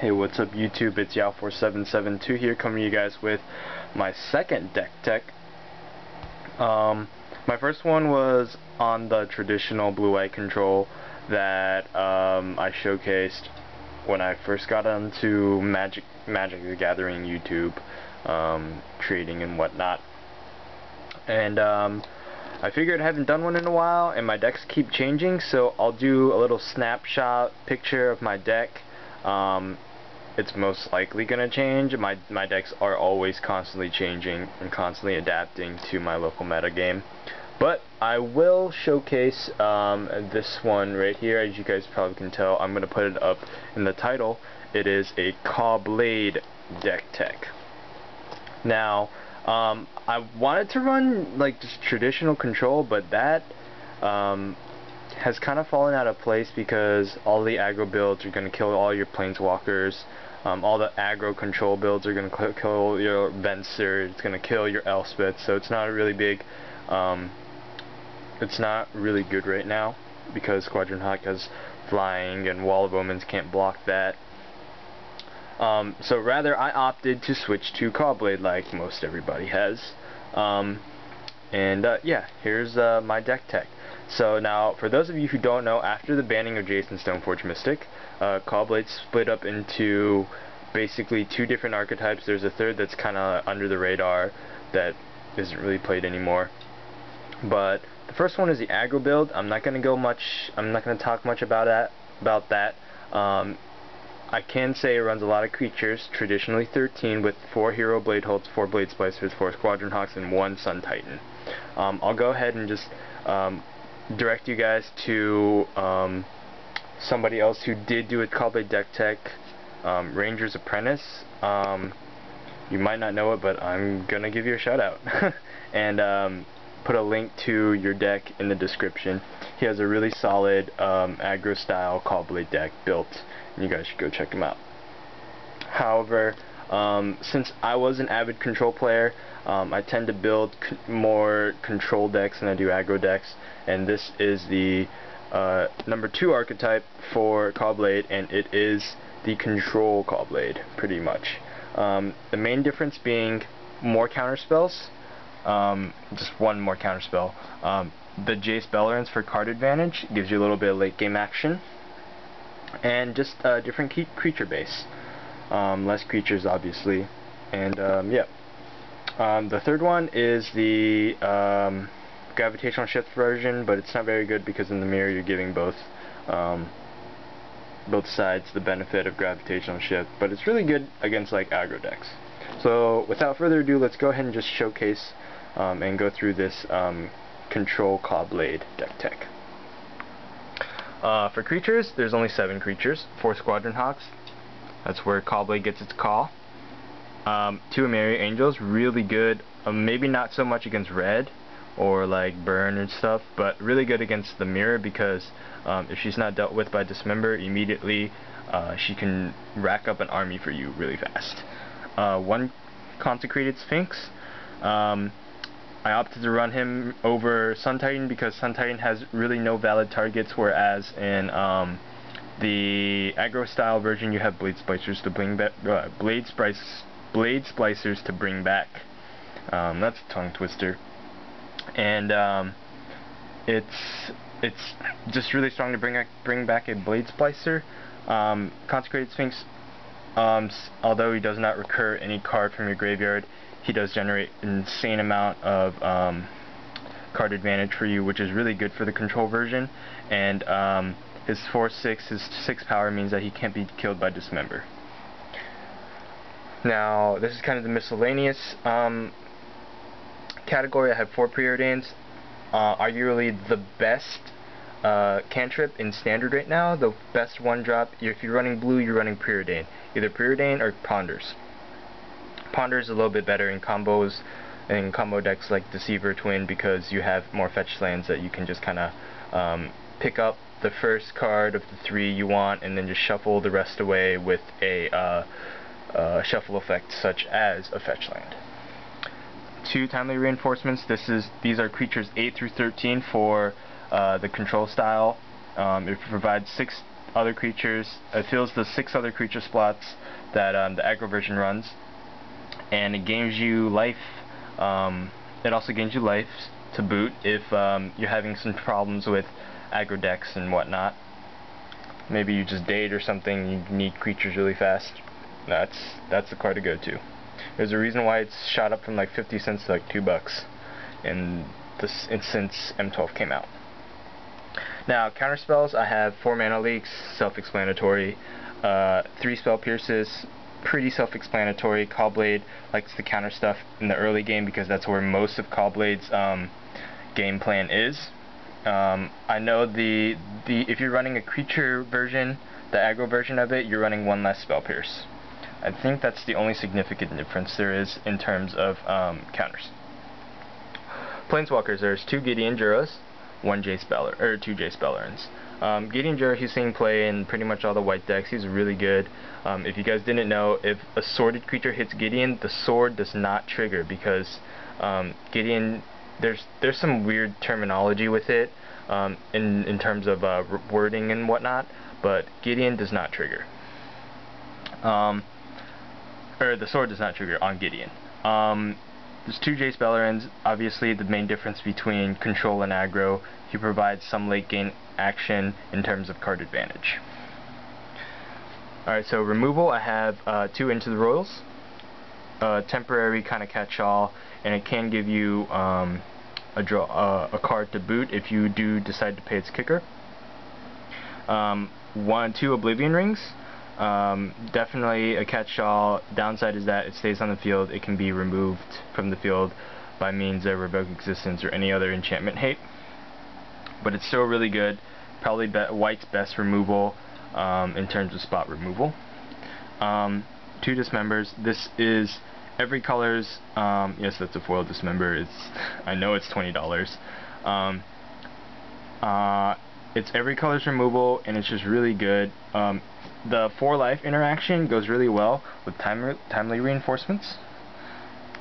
Hey, what's up YouTube? It's Yao4772 here, coming to you guys with my second deck tech. My first one was on the traditional blue-white control that I showcased when I first got onto Magic the Gathering YouTube, trading and whatnot. And I figured I haven't done one in a while, and my decks keep changing, so I'll do a little snapshot picture of my deck. It's most likely going to change. My decks are always constantly changing and constantly adapting to my local meta game. But I will showcase this one right here. As you guys probably can tell, I'm going to put it up in the title. It is a Caw-Blade deck tech. Now, I wanted to run like just traditional control, but that has kind of fallen out of place because all the aggro builds are going to kill all your planeswalkers. All the aggro control builds are going to kill your Venser. It's going to kill your Elspeth. So it's not a really big. It's not really good right now because Squadron Hawk has flying and Wall of Omens can't block that. So rather, I opted to switch to Caw-Blade like most everybody has. Yeah, here's my deck tech. So now, for those of you who don't know, after the banning of Jason Stoneforge Mystic, Caw-Blade split up into basically two different archetypes. There's a third that's kind of under the radar that isn't really played anymore. But the first one is the aggro build. I'm not going to talk much about that. I can say it runs a lot of creatures, traditionally 13, with 4 Hero Blade Holds, 4 Blade Splicers, 4 Squadron Hawks, and 1 Sun Titan. I'll go ahead and just direct you guys to somebody else who did do a Caw-Blade deck tech, Ranger's Apprentice. You might not know it, but I'm gonna give you a shout out and put a link to your deck in the description. He has a really solid aggro style Caw-Blade deck built, and you guys should go check him out. However, since I was an avid control player, I tend to build more control decks than I do aggro decks, and this is the number 2 archetype for Caw-Blade, and it is the control Caw-Blade, pretty much. The main difference being more counterspells, just one more counterspell. The Jace Bellerins for card advantage gives you a little bit of late game action, and just a different creature base. Less creatures, obviously, and yeah. The third one is the gravitational shift version, but it's not very good because in the mirror you're giving both sides the benefit of gravitational shift, but it's really good against like aggro decks. So without further ado, let's go ahead and just showcase and go through this control Caw-Blade deck tech. For creatures, there's only 7 creatures. 4 Squadron Hawks. That's where Caw-Blade gets its call. 2 Emeria Angels, really good. Maybe not so much against red or like burn and stuff, but really good against the mirror because if she's not dealt with by Dismember immediately, she can rack up an army for you really fast. 1 Consecrated Sphinx. I opted to run him over Sun Titan because Sun Titan has really no valid targets, whereas in the aggro style version you have Blade Splicers to bring back. Blade Splicers to bring back. That's a tongue twister. And it's just really strong to bring back a Blade Splicer. Consecrated Sphinx, although he does not recur any card from your graveyard, he does generate an insane amount of card advantage for you, which is really good for the control version. And his 4/6, his 6 power means that he can't be killed by Dismember. Now, this is kind of the miscellaneous category. I have 4 Preordains. Arguably the best cantrip in Standard right now. The best 1-drop. If you're running blue, you're running Preordain. Either Preordain or Ponders. Ponders is a little bit better in combos and combo decks like Deceiver Twin because you have more fetch lands that you can just kind of pick up the first card of the 3 you want and then just shuffle the rest away with a shuffle effect such as a fetch land. 2 Timely Reinforcements. These are creatures 8 through 13 for the control style. It provides 6 other creatures. It fills the 6 other creature slots that the aggro version runs, and it gains you life. It also gains you life to boot if you're having some problems with aggro decks and whatnot. Maybe you just date or something, you need creatures really fast. That's the card to go to. There's a reason why it's shot up from like 50 cents to like $2 since M12 came out. Now, counter spells, I have 4 mana leaks, self-explanatory. 3 spell pierces, pretty self-explanatory. Caw-Blade likes to counter stuff in the early game because that's where most of Caw-Blade's game plan is. I know if you're running a creature version, the aggro version of it, you're running 1 less spell pierce. I think that's the only significant difference there is in terms of counters. Planeswalkers, there's 2 Gideon Juras, 2 Jace Bellerins. Gideon Jura, he's seeing play in pretty much all the white decks. He's really good. If you guys didn't know, if a sworded creature hits Gideon, the sword does not trigger because Gideon, there's some weird terminology with it in terms of wording and whatnot, but Gideon does not trigger. Or the sword does not trigger on Gideon. There's 2 Jace Bellerins. Obviously, the main difference between control and aggro, he provides some late game action in terms of card advantage. Alright, so removal, I have 2 Into the Royals, temporary kind of catch-all, and it can give you a card to boot if you do decide to pay its kicker. 2 Oblivion Rings. Definitely a catch-all. Downside is that it stays on the field. It can be removed from the field by means of Revoke Existence or any other enchantment hate. But it's still really good. Probably White's best removal in terms of spot removal. 2 Dismembers. This is every color's. Yes, that's a foil Dismember. I know it's $20. It's every color's removal, and it's just really good. The 4 life interaction goes really well with timely reinforcements.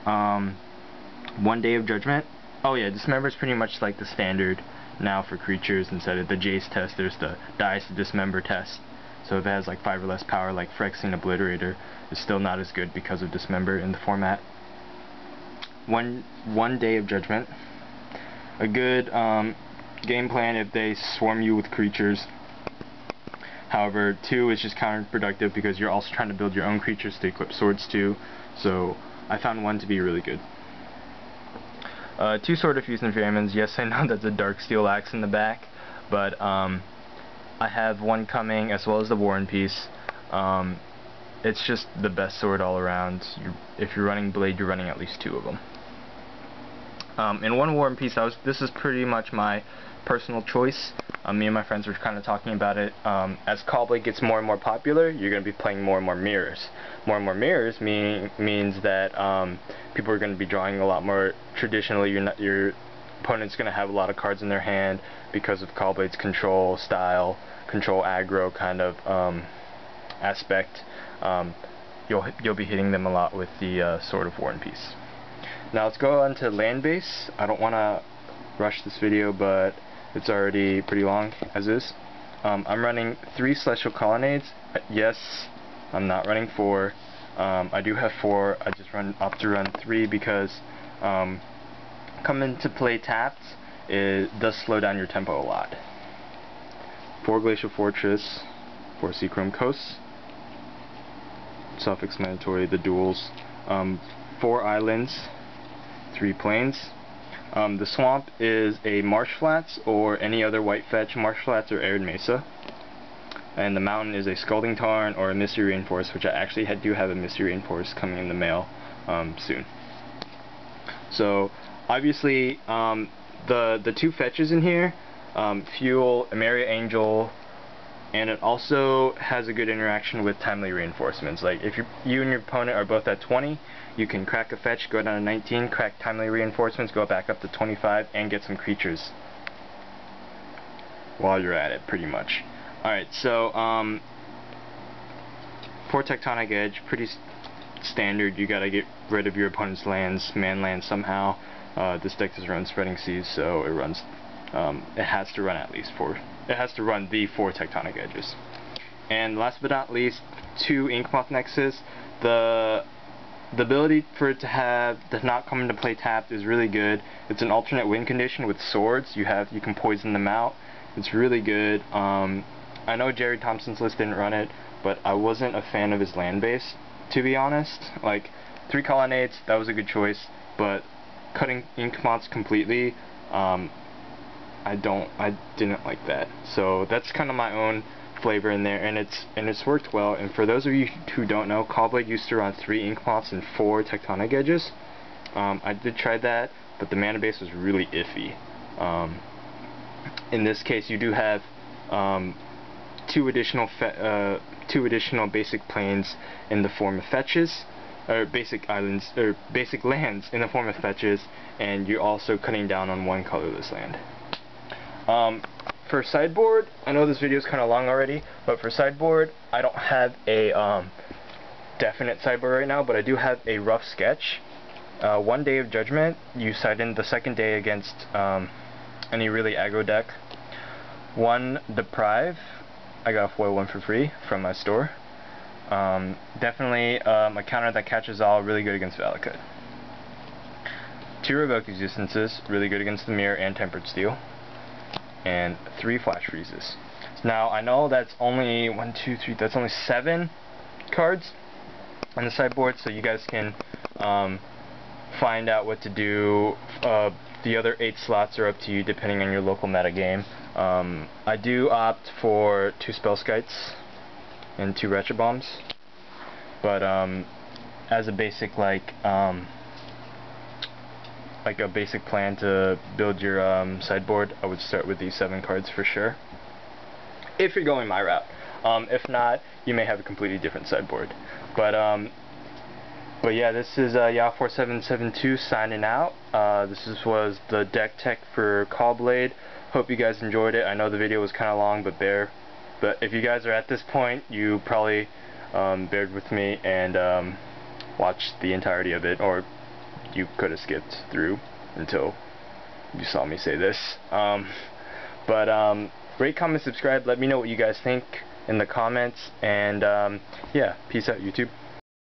1 Day of Judgment. Oh yeah, Dismember is pretty much like the standard now for creatures. Instead of the Jace test, there's the Dies to Dismember test. So if it has like 5 or less power, like Phyrexian Obliterator, it's still not as good because of Dismember in the format. 1 Day of Judgment. A good game plan if they swarm you with creatures. However, 2 is just counterproductive because you're also trying to build your own creatures to equip swords to. So I found 1 to be really good. 2 Sword of Fuse and Famines. Yes, I know that's a Dark Steel Axe in the back, but I have 1 coming as well as the War and Peace. It's just the best sword all around. If you're running Blade, you're running at least 2 of them. And 1 War and Peace, this is pretty much my personal choice. Me and my friends were kind of talking about it. As Caw-Blade gets more and more popular, you're going to be playing more and more mirrors. More and more mirrors means that people are going to be drawing a lot more. Traditionally, your opponent's going to have a lot of cards in their hand because of Caw-Blade's control style, control aggro kind of aspect. You'll be hitting them a lot with the Sword of War and Peace. Now let's go on to land base. I don't want to rush this video, but it's already pretty long as is. I'm running 3 Celestial Colonnades. Yes, I'm not running 4. I do have 4. I just opt to run 3 because coming to play tapped, it does slow down your tempo a lot. 4 Glacial Fortress, 4 Seachrome Coasts. Self-explanatory, the duels. 4 Islands, 3 Plains. The swamp is a Marsh Flats or any other white fetch, Marsh Flats or Arid Mesa. And the mountain is a Scalding Tarn or a Mystery Reinforce, which I actually do have a Mystery Reinforce coming in the mail soon. So obviously the 2 fetches in here fuel Emeria Angel, and it also has a good interaction with timely reinforcements. Like if you and your opponent are both at 20, you can crack a fetch, go down to 19, crack timely reinforcements, go back up to 25, and get some creatures while you're at it, pretty much. Alright, so 4 Tectonic Edge, pretty standard. You gotta get rid of your opponent's lands, man lands somehow. This deck does run Spreading Seas, so it runs. It has to run at least 4. It has to run the 4 Tectonic Edges. And last but not least, 2 Inkmoth Nexus. The ability for it to not come into play tapped is really good. It's an alternate win condition with swords. You can poison them out. It's really good. I know Jerry Thompson's list didn't run it, but I wasn't a fan of his land base, to be honest. Like 3 colonnades, that was a good choice, but cutting Inkmoths completely, I didn't like that. So that's kind of my own flavor in there, and it's worked well. And for those of you who don't know, Caw-Blade used to run 3 Inkmoths and 4 Tectonic Edges. I did try that, but the mana base was really iffy. In this case, you do have 2 additional basic planes in the form of fetches, or basic islands, or basic lands in the form of fetches, and you're also cutting down on 1 colorless land. For sideboard, I know this video is kind of long already, but for sideboard, I don't have a definite sideboard right now, but I do have a rough sketch. 1 Day of Judgment, you side in the 2nd day against any really aggro deck. 1 Deprive, I got a foil 1 for free from my store. Definitely a counter that catches all, really good against Valakut. 2 Revoke Existences, really good against the Mirror and Tempered Steel. And 3 Flash Freezes. Now I know that's only that's only 7 cards on the sideboard, so you guys can find out what to do. The other 8 slots are up to you depending on your local meta game. I do opt for 2 Spell Skites and 2 Retro Bombs, but as a basic like a basic plan to build your sideboard, I would start with these 7 cards for sure, if you're going my route. If not, you may have a completely different sideboard. But yeah, this is Ya4772 signing out. This was the deck tech for Caw-Blade. Hope you guys enjoyed it. I know the video was kind of long, but if you guys are at this point, you probably bared with me and watched the entirety of it, or you could have skipped through until you saw me say this. Rate, comment, subscribe. Let me know what you guys think in the comments, and yeah, peace out, YouTube.